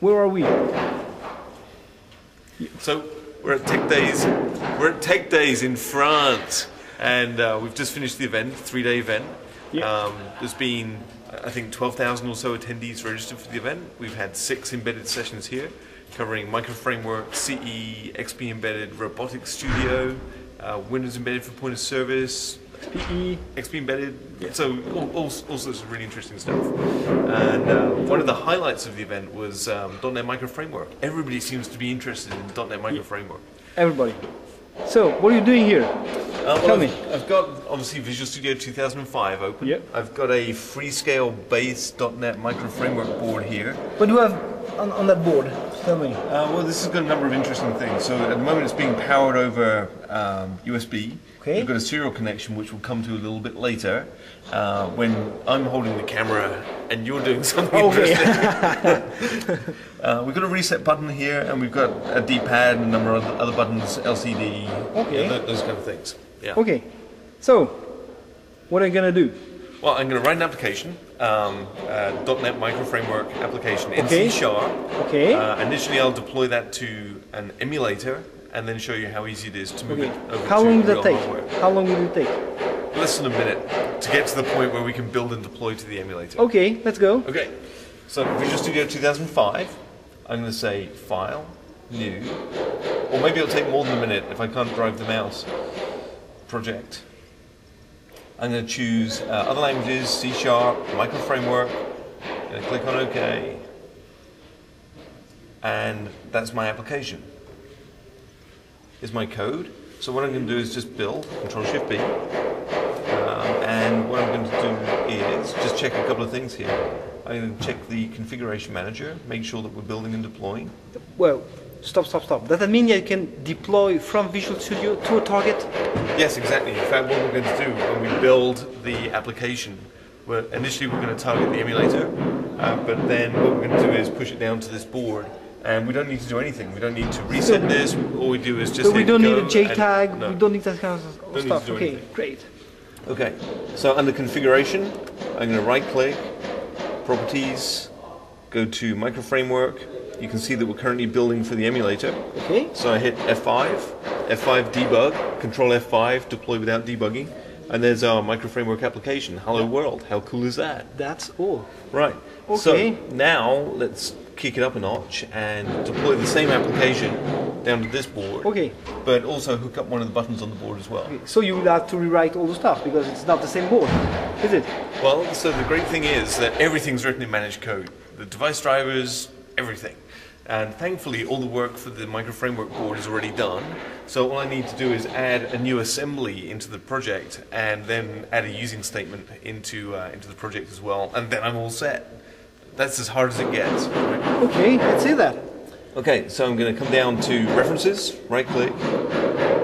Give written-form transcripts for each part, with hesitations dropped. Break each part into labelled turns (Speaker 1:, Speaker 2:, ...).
Speaker 1: where are we?
Speaker 2: So we're at Tech Days. We're at Tech Days in France, and we've just finished the event, 3-day event.
Speaker 1: Yeah.
Speaker 2: There's been, I think, 12,000 or so attendees registered for the event. We've had 6 embedded sessions here, covering Microframework, CE, XP Embedded, Robotics Studio, Windows Embedded for point of service,
Speaker 1: PE.
Speaker 2: XP Embedded,
Speaker 1: Yeah.
Speaker 2: so all sorts of really interesting stuff. And one of the highlights of the event was .NET Micro Framework. Everybody seems to be interested in .NET Micro Framework.
Speaker 1: Everybody. So, what are you doing here? Tell me.
Speaker 2: I've got, obviously, Visual Studio 2005 open.
Speaker 1: Yep.
Speaker 2: I've got a Freescale-based .NET Micro Framework board here.
Speaker 1: What do you have on that board? Tell me.
Speaker 2: Well, this has got a number of interesting things. So at the moment it's being powered over USB.
Speaker 1: Okay.
Speaker 2: We've got a serial connection which we'll come to a little bit later when I'm holding the camera and you're doing something interesting. We've got a reset button here, and we've got a D-pad and a number of other buttons, LCD,
Speaker 1: Okay.
Speaker 2: those kind of things. Yeah.
Speaker 1: Okay. So, what are you going to do?
Speaker 2: Well, I'm going to write an application, .NET Micro Framework application in
Speaker 1: Okay.
Speaker 2: C#.
Speaker 1: Okay.
Speaker 2: Initially, I'll deploy that to an emulator, and then show you how easy it is to move
Speaker 1: Okay.
Speaker 2: it over
Speaker 1: How
Speaker 2: to
Speaker 1: long did
Speaker 2: real
Speaker 1: that take?
Speaker 2: hardware.
Speaker 1: How long will it take?
Speaker 2: Less than a minute to get to the point where we can build and deploy to the emulator.
Speaker 1: Okay, let's go.
Speaker 2: Okay. So Visual Studio 2005. I'm going to say File, New, or maybe it'll take more than a minute if I can't drive the mouse. Project. I'm going to choose other languages, C#, Micro Framework. I'm going to click on OK. And that's my application. Is my code. So what I'm going to do is just build, Control-Shift-B. And what I'm going to do is just check a couple of things here. I'm going to check the configuration manager, make sure that we're building and deploying.
Speaker 1: Well, stop. Does that mean you can deploy from Visual Studio to a target?
Speaker 2: Yes, exactly. In fact, what we're going to do when we build the application, initially we're going to target the emulator, but then what we're going to do is push it down to this board. And we don't need to do anything. We don't need to reset this. All we do is just.
Speaker 1: So we don't need a
Speaker 2: J
Speaker 1: JTAG. No. We don't need that kind of stuff. Okay,
Speaker 2: anything.
Speaker 1: great.
Speaker 2: Okay. So under configuration, I'm going to right-click, Properties, go to Micro Framework. You can see that we're currently building for the emulator.
Speaker 1: Okay.
Speaker 2: So I hit F5, F5 debug, Control F5 deploy without debugging, and there's our Micro Framework application. Hello world. How cool is that?
Speaker 1: That's all.
Speaker 2: Right.
Speaker 1: Okay.
Speaker 2: So now let's kick it up a notch and deploy the same application down to this board.
Speaker 1: Okay.
Speaker 2: But also hook up one of the buttons on the board as well.
Speaker 1: Okay. So you will have to rewrite all the stuff because it's not the same board, is it?
Speaker 2: Well, so the great thing is that everything's written in managed code. The device drivers, everything. And thankfully all the work for the Micro Framework board is already done. So all I need to do is add a new assembly into the project and then add a using statement into the project as well. And then I'm all set. That's as hard as it gets. Right?
Speaker 1: Okay, let's see that.
Speaker 2: Okay, so I'm going to come down to References, right-click,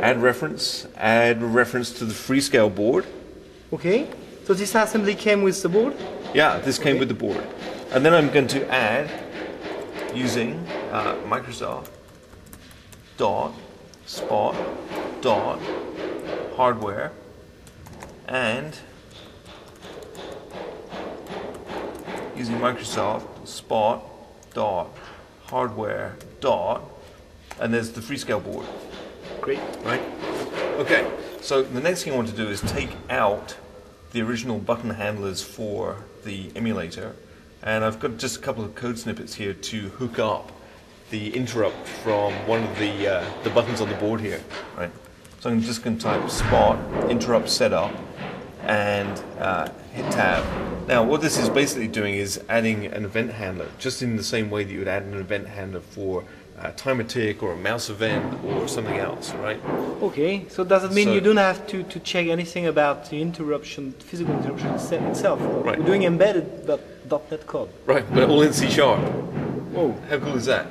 Speaker 2: add reference to the Freescale board.
Speaker 1: Okay, so this assembly came with the board?
Speaker 2: Yeah, this came with the board. And then I'm going to add, using Microsoft Spot hardware and using Microsoft Spot hardware and there's the Freescale board.
Speaker 1: Great.
Speaker 2: Right? Okay, so the next thing I want to do is take out the original button handlers for the emulator, and I've got just a couple of code snippets here to hook up the interrupt from one of the buttons on the board here. Right? So I'm just going to type spot interrupt setup and hit tab. Now what this is basically doing is adding an event handler, just in the same way that you would add an event handler for a timer tick or a mouse event or something else, right?
Speaker 1: Okay, so does it mean you don't have to check anything about the interruption, physical interruption itself?
Speaker 2: Right.
Speaker 1: We're doing embedded .NET code.
Speaker 2: Right, but all in C#.
Speaker 1: Whoa.
Speaker 2: How cool is that?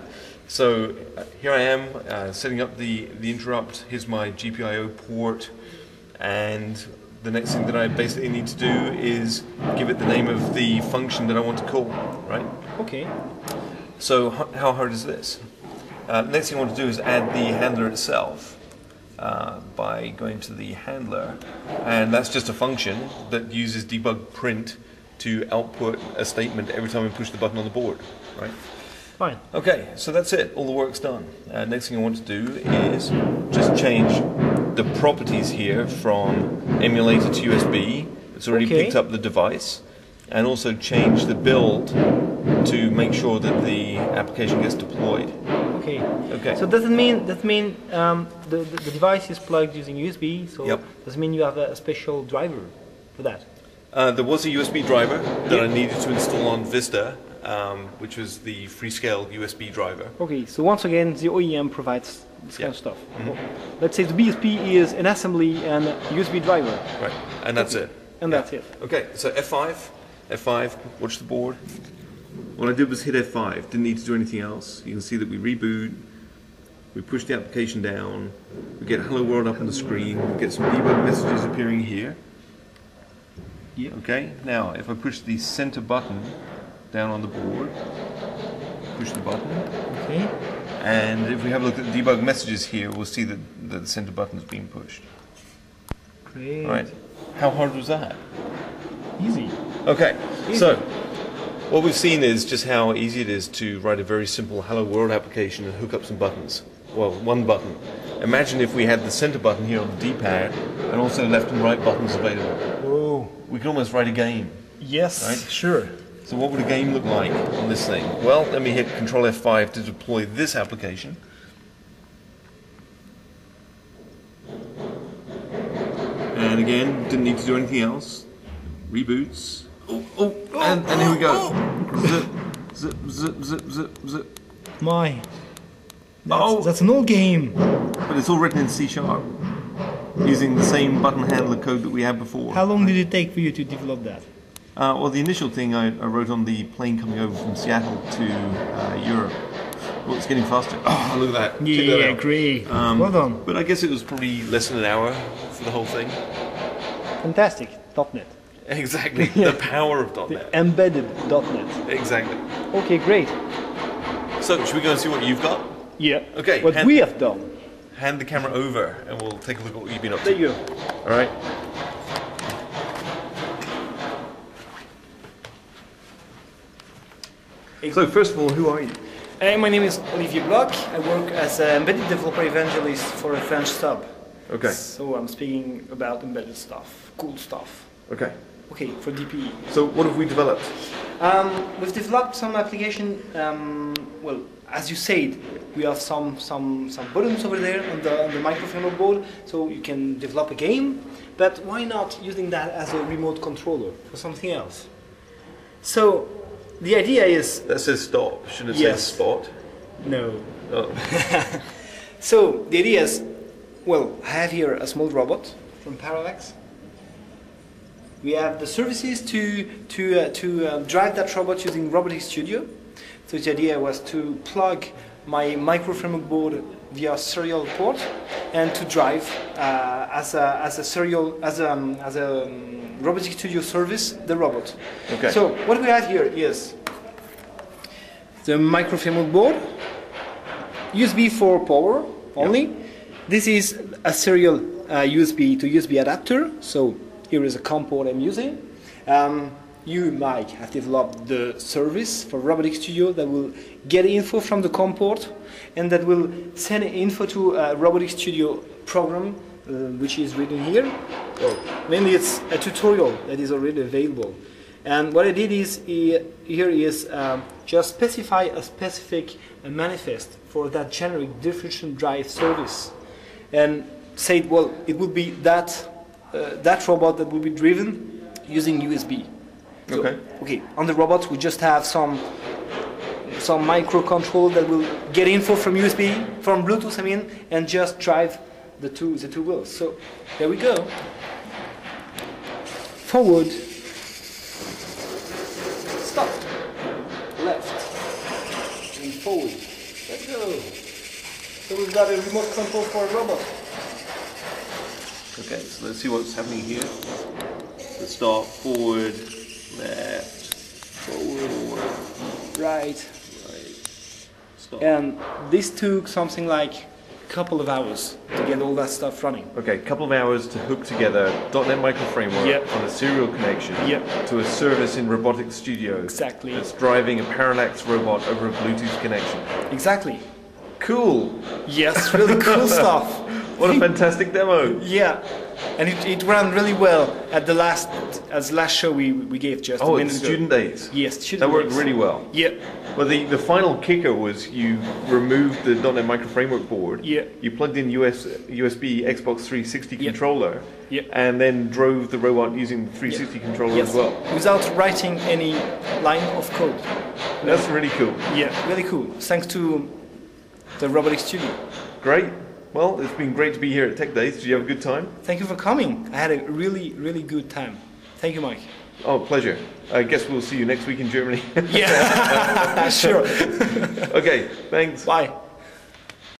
Speaker 2: So here I am setting up the interrupt. Here's my GPIO port, and the next thing that I basically need to do is give it the name of the function that I want to call, right?
Speaker 1: Okay.
Speaker 2: So how hard is this? Next thing I want to do is add the handler itself by going to the handler, and that's just a function that uses debug print to output a statement every time I push the button on the board, right?
Speaker 1: Fine.
Speaker 2: Okay, so that's it. All the work's done. Next thing I want to do is just change the properties here from emulator to USB. It's already picked up the device, and also change the build to make sure that the application gets deployed.
Speaker 1: Okay.
Speaker 2: Okay.
Speaker 1: So does it mean the device is plugged using USB? So does it mean you have a special driver for that?
Speaker 2: There was a USB driver that I needed to install on Vista, which was the Freescale USB driver.
Speaker 1: Okay. So once again, the OEM provides this kind of stuff. Let's say the BSP is an assembly and a USB driver.
Speaker 2: Right. And that's it.
Speaker 1: And that's it.
Speaker 2: Okay. So F5. Watch the board. What I did was hit F5, didn't need to do anything else. You can see that we reboot, we push the application down, we get Hello World up on the screen, we get some debug messages appearing here. Okay, now if I push the center button down on the board, push the button, and if we have a look at the debug messages here, we'll see that the center button is being pushed.
Speaker 1: Great.
Speaker 2: Right, how hard was that?
Speaker 1: Easy.
Speaker 2: Okay, so what we've seen is just how easy it is to write a very simple Hello World application and hook up some buttons. Well, one button. Imagine if we had the center button here on the D-pad and also left and right buttons available.
Speaker 1: Whoa.
Speaker 2: We could almost write a game.
Speaker 1: Yes,
Speaker 2: right?
Speaker 1: Sure.
Speaker 2: So what would a game look like on this thing? Well, let me hit Control F5 to deploy this application. And again, didn't need to do anything else. Reboots. And here we go. Zip, zip, zip, zip, zip.
Speaker 1: My. That's an old game.
Speaker 2: But it's all written in C#, using the same button handler code that we had before.
Speaker 1: How long did it take for you to develop that?
Speaker 2: Well, the initial thing I wrote on the plane coming over from Seattle to Europe. Well, it's getting faster. Oh, look at that.
Speaker 1: Yeah, great. Well done.
Speaker 2: But I guess it was probably less than an hour for the whole thing.
Speaker 1: Fantastic. .NET.
Speaker 2: Exactly. The power of .NET.
Speaker 1: Embedded .NET.
Speaker 2: Exactly.
Speaker 1: Okay, great.
Speaker 2: So, should we go and see what you've got?
Speaker 1: Yeah.
Speaker 2: Okay.
Speaker 1: What we have done.
Speaker 2: Hand the camera over and we'll take a look at what you've been up to.
Speaker 1: There you go.
Speaker 2: Alright. So, first of all, who are you?
Speaker 1: My name is Olivier Bloch. I work as an embedded developer evangelist for a French sub.
Speaker 2: Okay.
Speaker 1: So I'm speaking about embedded stuff, cool stuff.
Speaker 2: Okay.
Speaker 1: Okay, for DPE.
Speaker 2: So what have we developed?
Speaker 1: We've developed some application. Well, as you said, we have some buttons over there on the microframework board, so you can develop a game. But why not using that as a remote controller for something else? So the idea is
Speaker 2: that says stop. Shouldn't it say spot?
Speaker 1: No.
Speaker 2: Oh.
Speaker 1: So the idea is, well, I have here a small robot from Parallax. We have the services to drive that robot using Robotics Studio. So the idea was to plug my microframework board via serial port and to drive as a Robotics Studio service the robot.
Speaker 2: Okay.
Speaker 1: So what we have here is the microframework board, USB for power only. Yep. This is a serial USB to USB adapter. So here is a COM port I'm using. You, Mike, have developed the service for Robotics Studio that will get info from the COM port and that will send info to a Robotics Studio program, which is written here. Well, mainly it's a tutorial that is already available. And what I did is here is just specify a specific manifest for that generic differential drive service, and say, well, it would be that robot that will be driven using USB. So, okay. On the robot, we just have some microcontroller that will get info from USB, from Bluetooth, I mean, and just drive the two wheels. So there we go. Forward. Stop. Left. And forward. Let's go. So we've got a remote control for a robot.
Speaker 2: Okay, so let's see what's happening here. Let's start forward, left, forward,
Speaker 1: right.
Speaker 2: Stop.
Speaker 1: And this took something like a couple of hours to get all that stuff running.
Speaker 2: Okay, a couple of hours to hook together .NET Micro Framework
Speaker 1: Yep.
Speaker 2: on a serial connection
Speaker 1: Yep.
Speaker 2: to a service in Robotics Studio.
Speaker 1: Exactly.
Speaker 2: That's driving a Parallax robot over a Bluetooth connection.
Speaker 1: Exactly.
Speaker 2: Cool.
Speaker 1: Yes, really cool stuff.
Speaker 2: What a fantastic demo.
Speaker 1: Yeah, and it ran really well at the last show we gave just a
Speaker 2: Oh,
Speaker 1: minute
Speaker 2: it's
Speaker 1: ago.
Speaker 2: Student Days.
Speaker 1: Yes, student
Speaker 2: That worked
Speaker 1: days.
Speaker 2: really well.
Speaker 1: Yeah,
Speaker 2: Well, the final kicker was you removed the .NET Micro Framework board.
Speaker 1: Yeah.
Speaker 2: You plugged in USB Xbox 360
Speaker 1: Yeah.
Speaker 2: controller.
Speaker 1: Yeah.
Speaker 2: And then drove the robot using the 360 controller
Speaker 1: yes.
Speaker 2: as well.
Speaker 1: Without writing any line of code.
Speaker 2: That's really cool.
Speaker 1: Yeah, really cool. Thanks to the Robotics Studio.
Speaker 2: Great. Well, it's been great to be here at Tech Days. Did you have a good time?
Speaker 1: Thank you for coming. I had a really, really good time. Thank you, Mike.
Speaker 2: Oh, pleasure. I guess we'll see you next week in Germany.
Speaker 1: Yeah, sure.
Speaker 2: Okay, thanks.
Speaker 1: Bye.